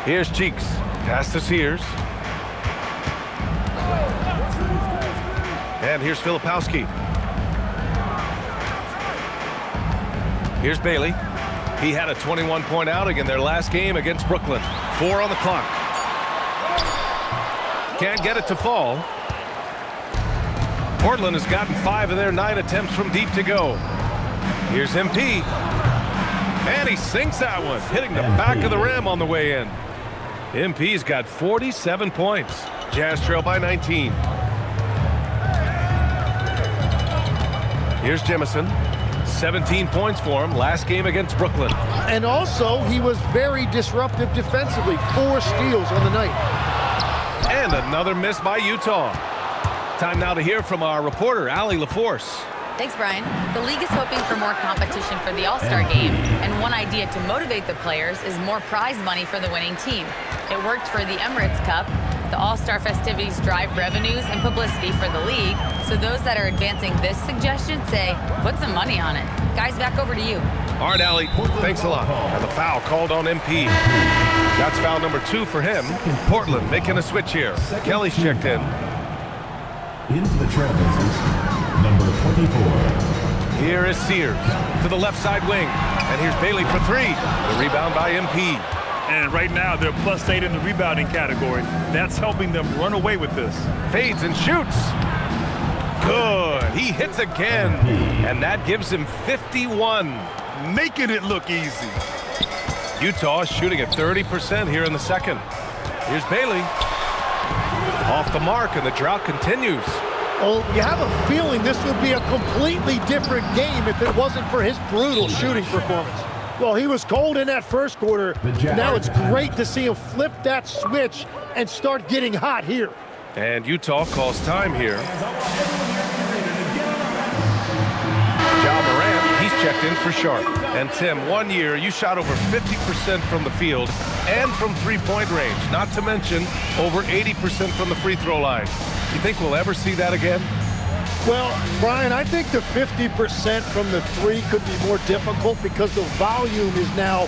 Here's Cheeks. Pass to Sears. And here's Filipowski. Here's Bailey. He had a 21-point outing in their last game against Brooklyn. 4 on the clock. Can't get it to fall. Portland has gotten 5 of their 9 attempts from deep to go. Here's MP. And he sinks that one, hitting the back of the rim on the way in. MP's got 47 points. Jazz trail by 19. Here's Jemison. 17 points for him last game against Brooklyn. And also, he was very disruptive defensively. 4 steals on the night. And another miss by Utah. Time now to hear from our reporter, Allie LaForce. Thanks, Brian. The league is hoping for more competition for the All-Star game, and one idea to motivate the players is more prize money for the winning team. It worked for the Emirates Cup. The All-Star festivities drive revenues and publicity for the league, so those that are advancing this suggestion say, put some money on it. Guys, back over to you. All right, Allie, thanks a lot. And the foul called on MP. That's foul number 2 for him. Portland making a switch here. Kelly's checked in. Into the Trailblazers, number 24. Here is Sears to the left side wing. And here's Bailey for 3. The rebound by MP. And right now, they're +8 in the rebounding category. That's helping them run away with this. Fades and shoots. Good. He hits again. And that gives him 51. Making it look easy. Utah shooting at 30% here in the second. Here's Bailey. Off the mark, and the drought continues. Well, you have a feeling this would be a completely different game if it wasn't for his brutal shooting performance. Well, he was cold in that first quarter. Now it's great to see him flip that switch and start getting hot here. And Utah calls time here. Ja Morant, he's checked in for Sharp. And Tim, 1 year, you shot over 50% from the field and from three-point range, not to mention over 80% from the free throw line. You think we'll ever see that again? Well, Brian, I think the 50% from the 3 could be more difficult because the volume is now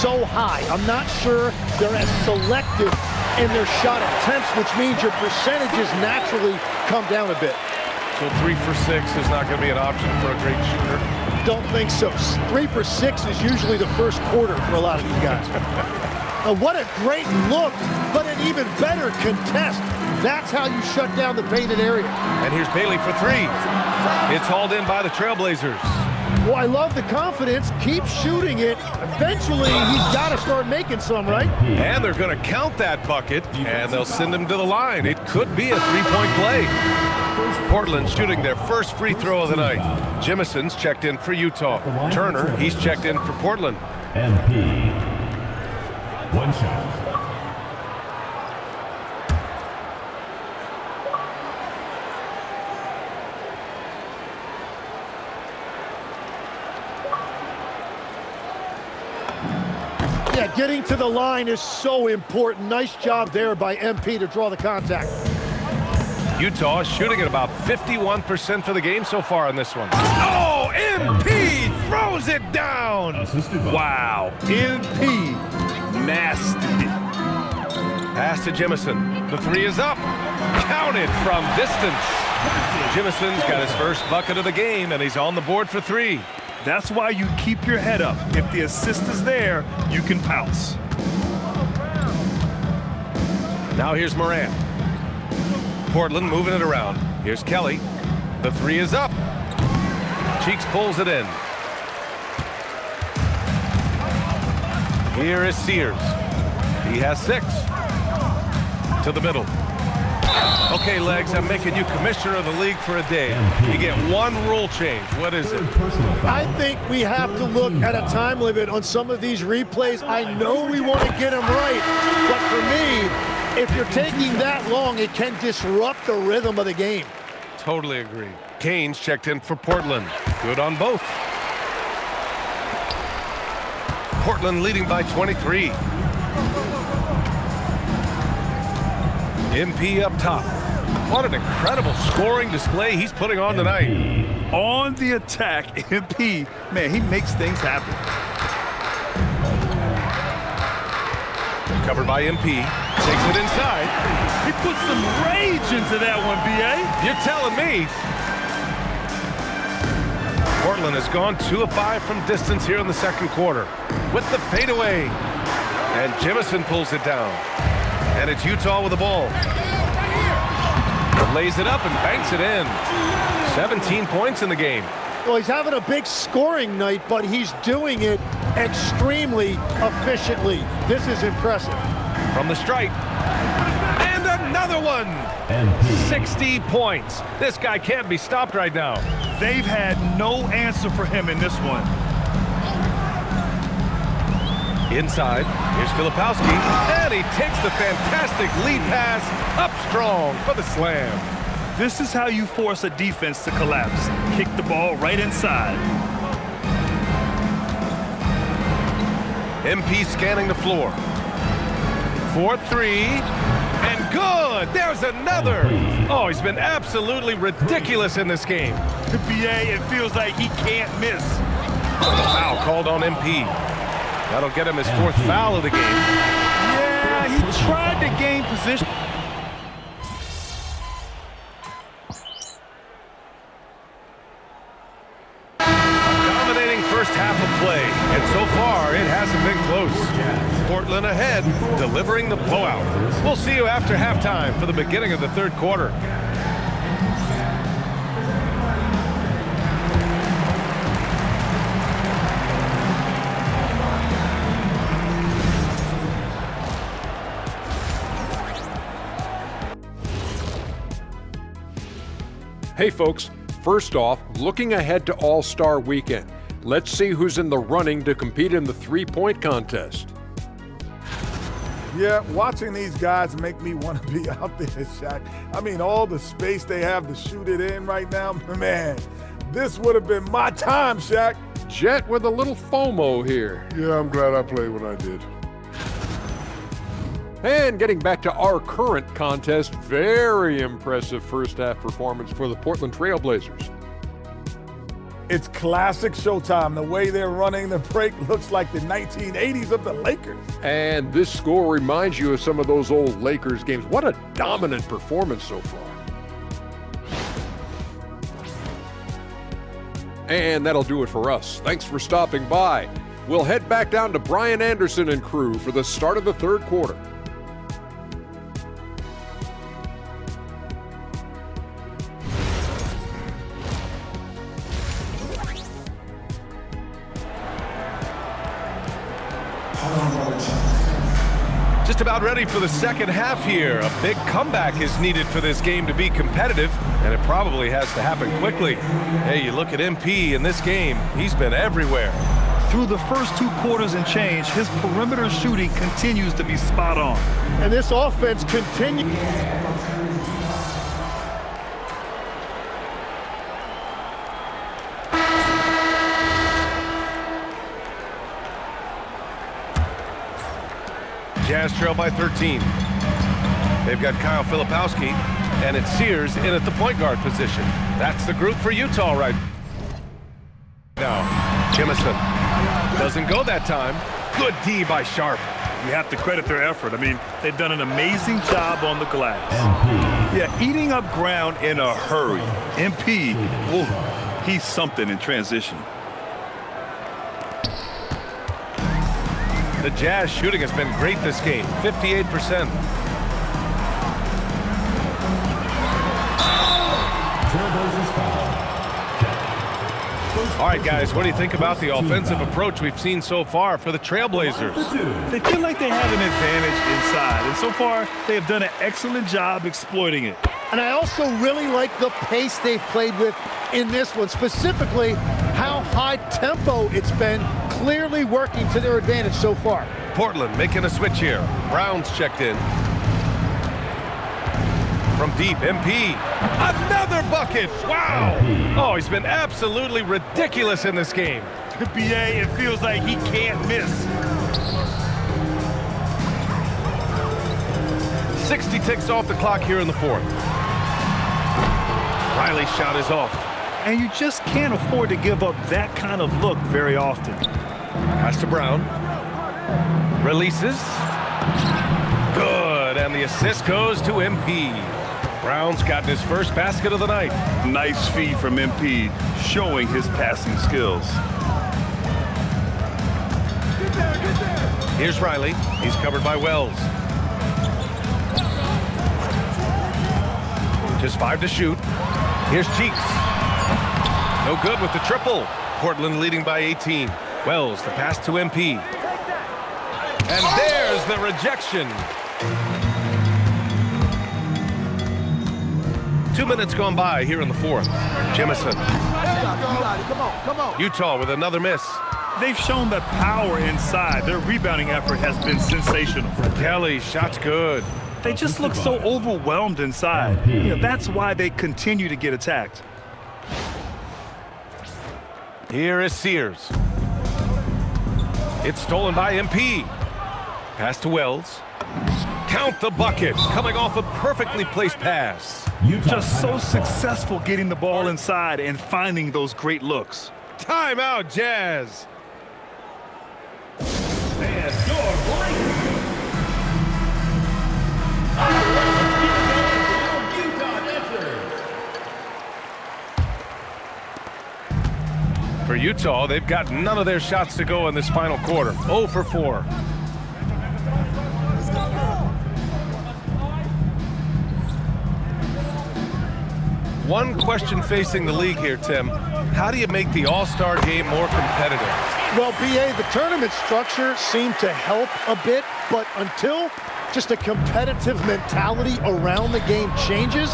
so high. I'm not sure they're as selective in their shot attempts, which means your percentages naturally come down a bit. So 3 for 6 is not going to be an option for a great shooter? Don't think so. 3 for 6 is usually the first quarter for a lot of these guys. What a great look, but an even better contest. That's how you shut down the painted area. And here's Bailey for 3. It's hauled in by the Trailblazers. Well, I love the confidence. Keep shooting it. Eventually, he's got to start making some, right? And they're going to count that bucket, and they'll send him to the line. It could be a three-point play. Portland shooting their first free throw of the night. Jemison's checked in for Utah. Turner, he's checked in for Portland. MP. 1 shot. Yeah, getting to the line is so important. Nice job there by MP to draw the contact. Utah shooting at about 51% for the game so far in this one. Oh, MP throws it down. Wow, MP, nasty. Pass to Jemison. The 3 is up. Counted from distance. Jemison's got his first bucket of the game, and he's on the board for 3. That's why you keep your head up. If the assist is there, you can pounce. Now here's Morant. Portland moving it around. Here's Kelly. The 3 is up. Cheeks pulls it in. Here is Sears. He has 6. To the middle. Okay, Legs, I'm making you commissioner of the league for a day. You get 1 rule change. What is it? I think we have to look at a time limit on some of these replays. I know we want to get them right, but for me, if you're taking that long, it can disrupt the rhythm of the game. Totally agree. Kane's checked in for Portland. Good on both. Portland leading by 23. MP up top. What an incredible scoring display he's putting on tonight. On the attack, MP, man, he makes things happen. Covered by MP. Takes it inside. He put some rage into that one, B.A. You're telling me. Portland has gone 2 of 5 from distance here in the second quarter. With the fadeaway. And Jemison pulls it down. And it's Utah with the ball. Lays it up and banks it in. 17 points in the game. Well, he's having a big scoring night, but he's doing it extremely efficiently. This is impressive. From the stripe. And another one. 60 points. This guy can't be stopped right now. They've had no answer for him in this one. Inside, here's Filipowski, and he takes the fantastic lead pass up strong for the slam. This is how you force a defense to collapse. Kick the ball right inside. MP scanning the floor. 4-3, and good! There's another! Oh, he's been absolutely ridiculous in this game. The BA, it feels like he can't miss. The foul called on MP. That'll get him his 4th foul of the game. Yeah, he tried to gain position. Dominating first half of play, and so far it hasn't been close. Portland ahead, delivering the blowout. We'll see you after halftime for the beginning of the third quarter. Hey folks, first off, looking ahead to All-Star Weekend. Let's see who's in the running to compete in the three-point contest. Yeah, watching these guys make me want to be out there, Shaq. I mean, all the space they have to shoot it in right now, man, this would have been my time, Shaq. Jet with a little FOMO here. Yeah, I'm glad I played what I did. And getting back to our current contest, very impressive first half performance for the Portland Trail Blazers. It's classic Showtime. The way they're running the break looks like the 1980s of the Lakers. And this score reminds you of some of those old Lakers games. What a dominant performance so far. And that'll do it for us. Thanks for stopping by. We'll head back down to Brian Anderson and crew for the start of the third quarter. Just about ready for the second half here. A big comeback is needed for this game to be competitive, and it probably has to happen quickly. Hey, you look at MP in this game, he's been everywhere. Through the first 2 quarters and change, his perimeter shooting continues to be spot on. And this offense continues. Jazz trail by 13. They've got Kyle Filipowski, and it's Sears in at the point guard position. That's the group for Utah right now. Jemison doesn't go that time. Good D by Sharp. You have to credit their effort. I mean, they've done an amazing job on the glass. Yeah, eating up ground in a hurry. MP, oh, he's something in transition. The Jazz shooting has been great this game, 58%. All right, guys, what do you think about the offensive approach we've seen so far for the Trailblazers? They feel like they have an advantage inside, and so far they have done an excellent job exploiting it. And I also really like the pace they've played with in this one, specifically how high tempo it's been, clearly working to their advantage so far. Portland making a switch here. Brown's checked in. From deep, MP. Another bucket! Wow! Oh, he's been absolutely ridiculous in this game. The BA, it feels like he can't miss. 60 ticks off the clock here in the fourth. Riley's shot is off. And you just can't afford to give up that kind of look very often. Pass to Brown. Releases. Good, and the assist goes to MP. Brown's gotten his first basket of the night. Nice feed from MP, showing his passing skills. Here's Riley. He's covered by Wells. Just 5 to shoot. Here's Cheeks. No good with the triple. Portland leading by 18. Wells, the pass to MP. And there's the rejection. 2 minutes gone by here in the fourth. Jemison. Utah with another miss. They've shown the power inside. Their rebounding effort has been sensational. Kelly, shot's good. They just look so overwhelmed inside. That's why they continue to get attacked. Here is Sears. It's stolen by MP. Pass to Wells. Count the bucket. Coming off a perfectly placed pass. Just so successful getting the ball inside and finding those great looks. Timeout, Jazz. For Utah, they've got none of their shots to go in this final quarter. 0 for 4. One question facing the league here, Tim. How do you make the All-Star game more competitive? Well, BA, the tournament structure seemed to help a bit, but until just a competitive mentality around the game changes,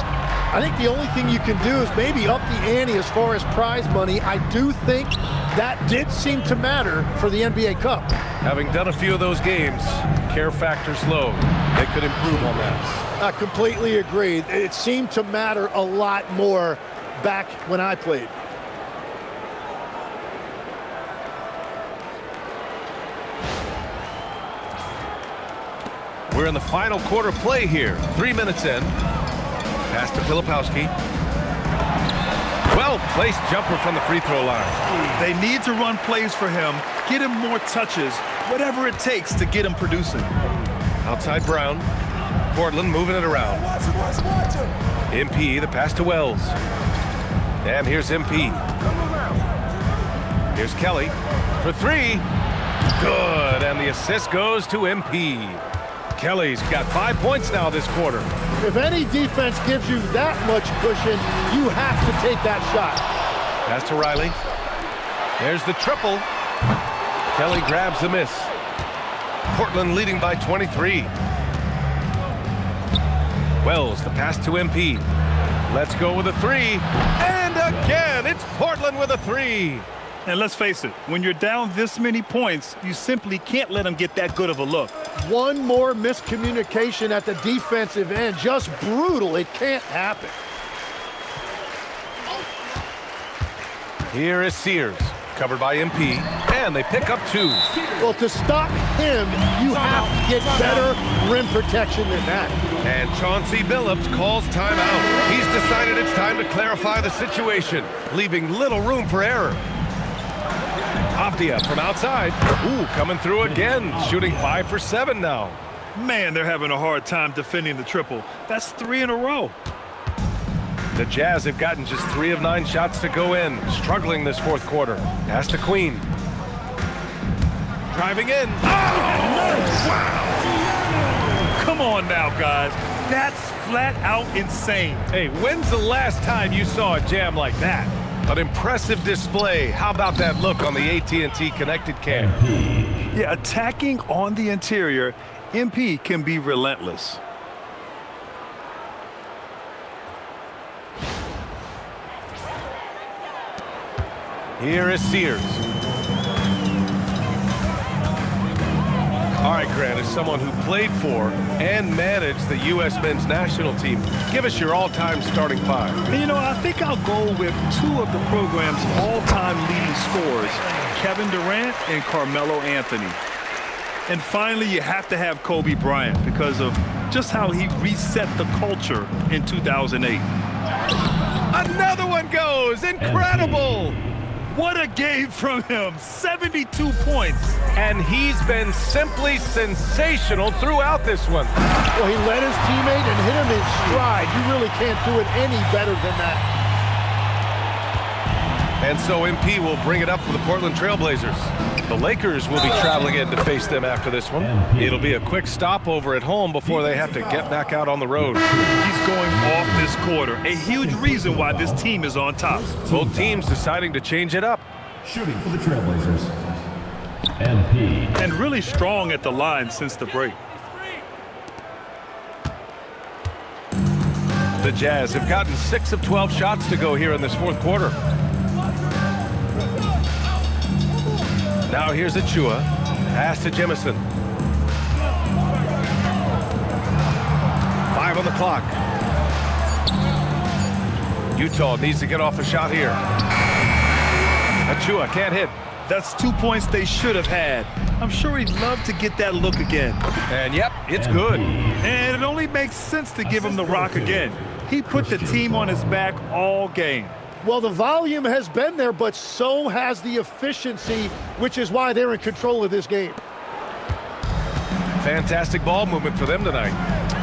I think the only thing you can do is maybe up the ante as far as prize money. I do think that did seem to matter for the NBA Cup. Having done a few of those games, care factor's low. They could improve on that. I completely agree. It seemed to matter a lot more back when I played. We're in the final quarter play here. 3 minutes in. Pass to Filipowski. Well-placed jumper from the free throw line. They need to run plays for him, get him more touches, whatever it takes to get him producing. Outside Brown. Portland moving it around. MP, the pass to Wells. And here's MP. Here's Kelly for 3. Good, and the assist goes to MP. Kelly's got 5 points now this quarter. If any defense gives you that much cushion, you have to take that shot. Pass to Riley. There's the triple. Kelly grabs the miss. Portland leading by 23. Wells, the pass to MP. Let's go with a 3. And again, it's Portland with a 3. And let's face it, when you're down this many points, you simply can't let them get that good of a look. One more miscommunication at the defensive end. Just brutal. It can't happen. Here is Sears, covered by MP, and they pick up 2. Well, to stop him, you have to get better rim protection than that. And Chauncey Billups calls timeout. He's decided it's time to clarify the situation, leaving little room for error. Avdia from outside. Ooh, coming through again, shooting 5 for 7 now. Man, they're having a hard time defending the triple. That's 3 in a row. The Jazz have gotten just 3 of 9 shots to go in, struggling this fourth quarter. Pass to Queen. Driving in. Oh, wow. Come on now, guys. That's flat out insane. Hey, when's the last time you saw a jam like that? An impressive display. How about that look on the AT&T connected cam? Yeah, attacking on the interior, MP can be relentless. Here is Sears. All right, Grant, as someone who played for and managed the U.S. men's national team, give us your all-time starting 5. And, I think I'll go with 2 of the program's all-time leading scorers, Kevin Durant and Carmelo Anthony. And finally, you have to have Kobe Bryant because of just how he reset the culture in 2008. Another one goes! Incredible! What a game from him. 72 points. And he's been simply sensational throughout this one. Well, he led his teammate and hit him in stride. You really can't do it any better than that. And so MP will bring it up for the Portland Trailblazers. The Lakers will be traveling in to face them after this one. It'll be a quick stopover at home before they have to get back out on the road. He's going off this quarter. A huge reason why this team is on top. Both teams deciding to change it up. Shooting for the Trailblazers, MP. And really strong at the line since the break. The Jazz have gotten 6 of 12 shots to go here in this fourth quarter. Now here's Achua. Pass to Jemison. 5 on the clock. Utah needs to get off a shot here. Achua can't hit. That's 2 points they should have had. I'm sure he'd love to get that look again. And yep, it's good. And it only makes sense to give him the rock again. He put the team on his back all game. Well, the volume has been there, but so has the efficiency, which is why they're in control of this game. Fantastic ball movement for them tonight.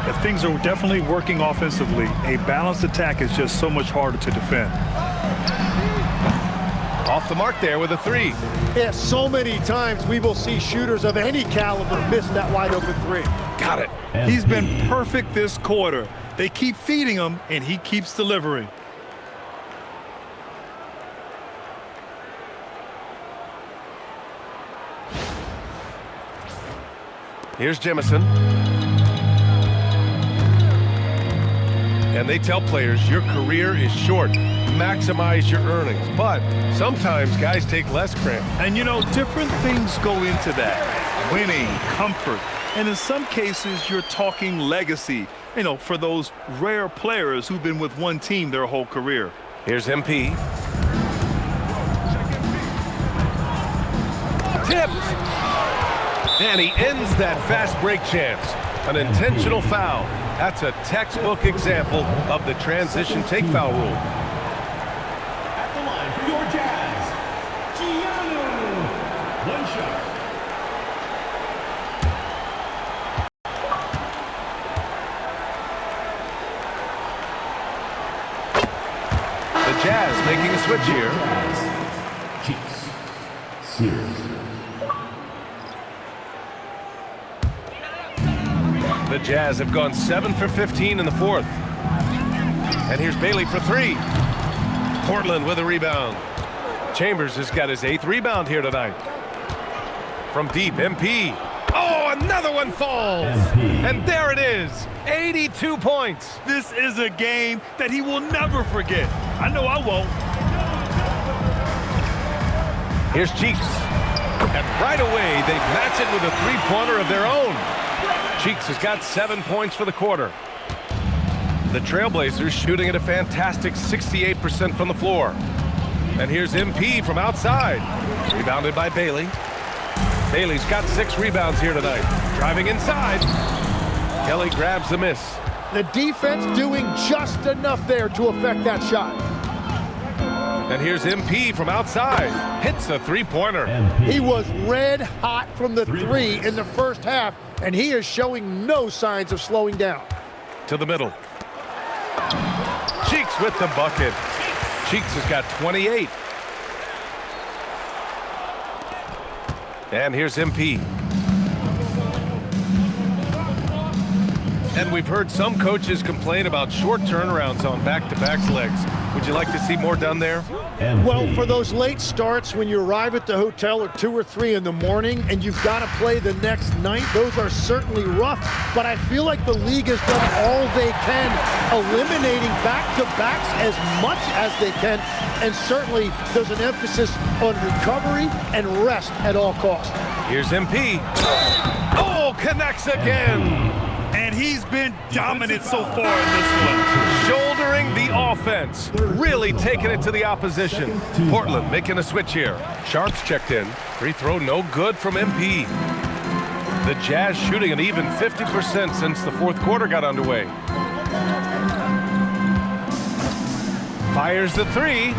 If things are definitely working offensively, a balanced attack is just so much harder to defend. Off the mark there with a 3. Yeah, so many times we will see shooters of any caliber miss that wide open 3. Got it. He's been perfect this quarter. They keep feeding him, and he keeps delivering. Here's Jemison. And they tell players your career is short. Maximize your earnings. But sometimes guys take less credit. And you know, different things go into that. Winning, comfort, and in some cases you're talking legacy, you know, for those rare players who've been with one team their whole career. Here's MP. Tipped. And he ends that fast break chance. An intentional foul. That's a textbook example of the transition take foul rule. At the line for your Jazz, Gianno. 1 shot. The Jazz making a switch here. Cheeks. Sears. The Jazz have gone 7 for 15 in the fourth. And here's Bailey for 3. Portland with a rebound. Chambers has got his 8th rebound here tonight. From deep, MP. Oh, another one falls. And there it is, 82 points. This is a game that he will never forget. I know I won't. Here's Cheeks. And right away, they match it with a 3-pointer of their own. Cheeks has got 7 points for the quarter. The Trailblazers shooting at a fantastic 68% from the floor. And here's MP from outside. Rebounded by Bailey. Bailey's got 6 rebounds here tonight. Driving inside. Kelly grabs the miss. The defense doing just enough there to affect that shot. And here's MP from outside. Hits a 3-pointer. He was red hot from the 3 in the first half, and he is showing no signs of slowing down. To the middle. Cheeks with the bucket. Cheeks has got 28. And here's MP. And we've heard some coaches complain about short turnarounds on back-to-back legs. Would you like to see more done there? Well, for those late starts when you arrive at the hotel at 2 or 3 in the morning and you've got to play the next night, those are certainly rough. But I feel like the league has done all they can, eliminating back-to-backs as much as they can. And certainly there's an emphasis on recovery and rest at all costs. Here's MP. Oh, connects again. And he's been dominant so far in this one. Shouldering the offense. Really taking it to the opposition. Portland making a switch here. Sharps checked in. Free throw no good from MP. The Jazz shooting an even 50% since the fourth quarter got underway. Fires the 3.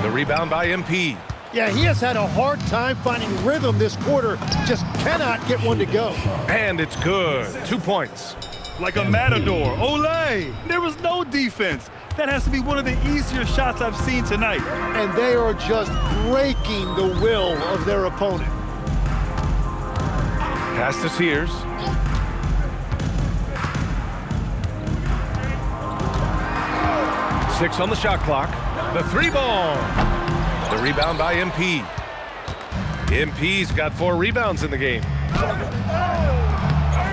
The rebound by MP. Yeah, he has had a hard time finding rhythm this quarter. Just cannot get one to go. And it's good. 2 points. Like a matador. Olay! There was no defense. That has to be one of the easier shots I've seen tonight. And they are just breaking the will of their opponent. Pass to Sears. Six on the shot clock. The 3 ball. The rebound by MP. MP's got 4 rebounds in the game.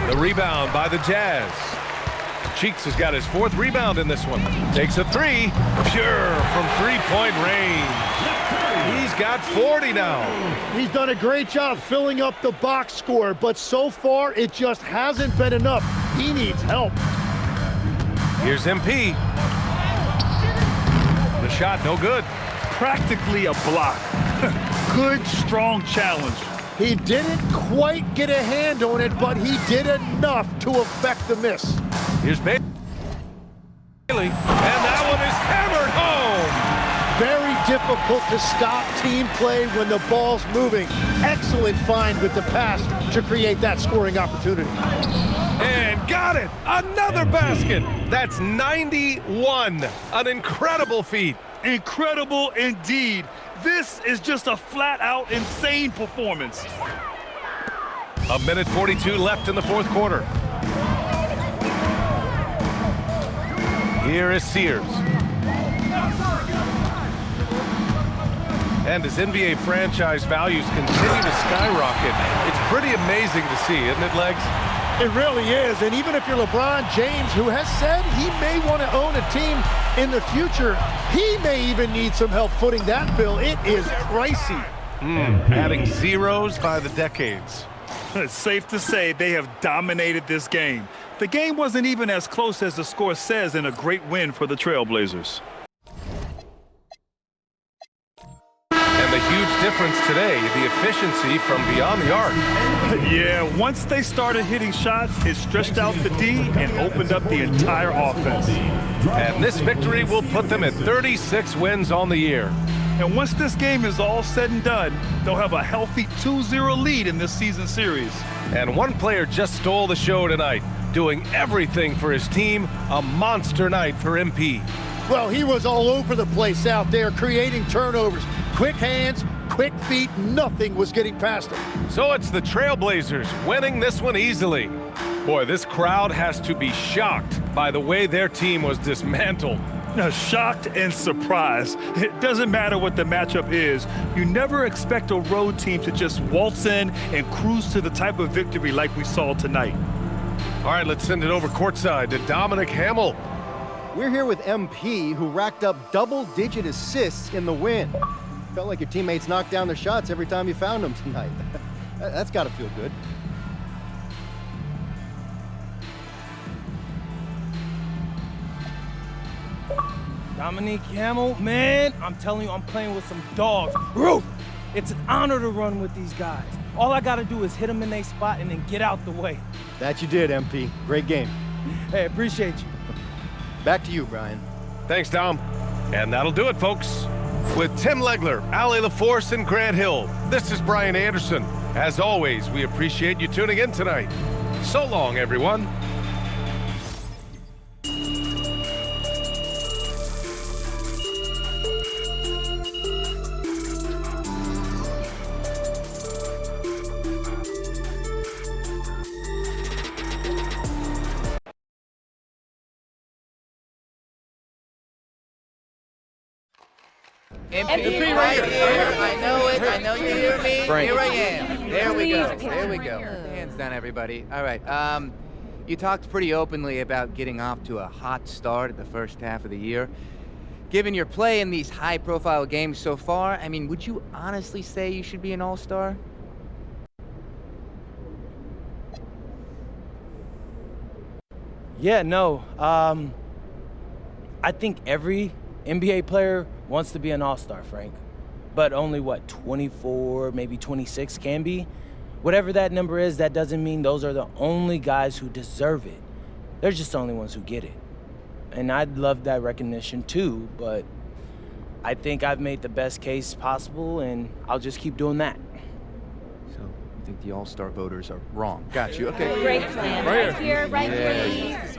The rebound by the Jazz. Cheeks has got his 4th rebound in this one. Takes a 3. Pure from 3-point range. He's got 40 now. He's done a great job filling up the box score, but so far it just hasn't been enough. He needs help. Here's MP. The shot, no good. Practically a block. Good, strong challenge. He didn't quite get a hand on it, but he did enough to affect the miss. Here's Bailey. And that one is hammered home. Very difficult to stop team play when the ball's moving. Excellent find with the pass to create that scoring opportunity. And got it. Another basket. That's 91. An incredible feat. Incredible indeed. This is just a flat-out insane performance. A minute 42 left in the 4th quarter. Here is Sears. And as NBA franchise values continue to skyrocket, it's pretty amazing to see, isn't it, Legs? It really is, and even if you're LeBron James, who has said he may want to own a team in the future, he may even need some help footing that bill. It is pricey. Adding zeros by the decades. It's safe to say they have dominated this game. The game wasn't even as close as the score says in a great win for the Trailblazers. And the huge difference today, the efficiency from beyond the arc. Yeah, once they started hitting shots, it stretched out the D and opened up the entire offense. And this victory will put them at 36 wins on the year. And once this game is all said and done, they'll have a healthy 2-0 lead in this season series. And one player just stole the show tonight, doing everything for his team. A monster night for MP. Well, he was all over the place out there, creating turnovers. Quick hands, quick feet, nothing was getting past him. So it's the Trailblazers winning this one easily. Boy, this crowd has to be shocked by the way their team was dismantled. Shocked and surprised. It doesn't matter what the matchup is. You never expect a road team to just waltz in and cruise to the type of victory like we saw tonight. All right, let's send it over courtside to Dominic Hamill. We're here with MP, who racked up double-digit assists in the win. Felt like your teammates knocked down their shots every time you found them tonight. That's got to feel good. Dominique Hamill, man, I'm telling you, I'm playing with some dogs. Roof! It's an honor to run with these guys. All I gotta do is hit them in their spot and then get out the way. That you did, MP. Great game. Hey, appreciate you. Back to you, Brian. Thanks, Dom. And that'll do it, folks. With Tim Legler, Ali LaForce, and Grant Hill, this is Brian Anderson. As always, we appreciate you tuning in tonight. So long, everyone. MP right here. I know it. I know you hear me. Here I am. There we go. There we go. Hands down, everybody. All right. You talked pretty openly about getting off to a hot start at the first half of the year. Given your play in these high-profile games so far, I mean, would you honestly say you should be an all-star? Yeah, no. I think every NBA player wants to be an all-star, Frank. But only, 24, maybe 26 can be? Whatever that number is, that doesn't mean those are the only guys who deserve it. They're just the only ones who get it. And I'd love that recognition too, but I think I've made the best case possible, and I'll just keep doing that. So you think the All-Star voters are wrong? Got you. Okay. Great plan. Right here, right, please.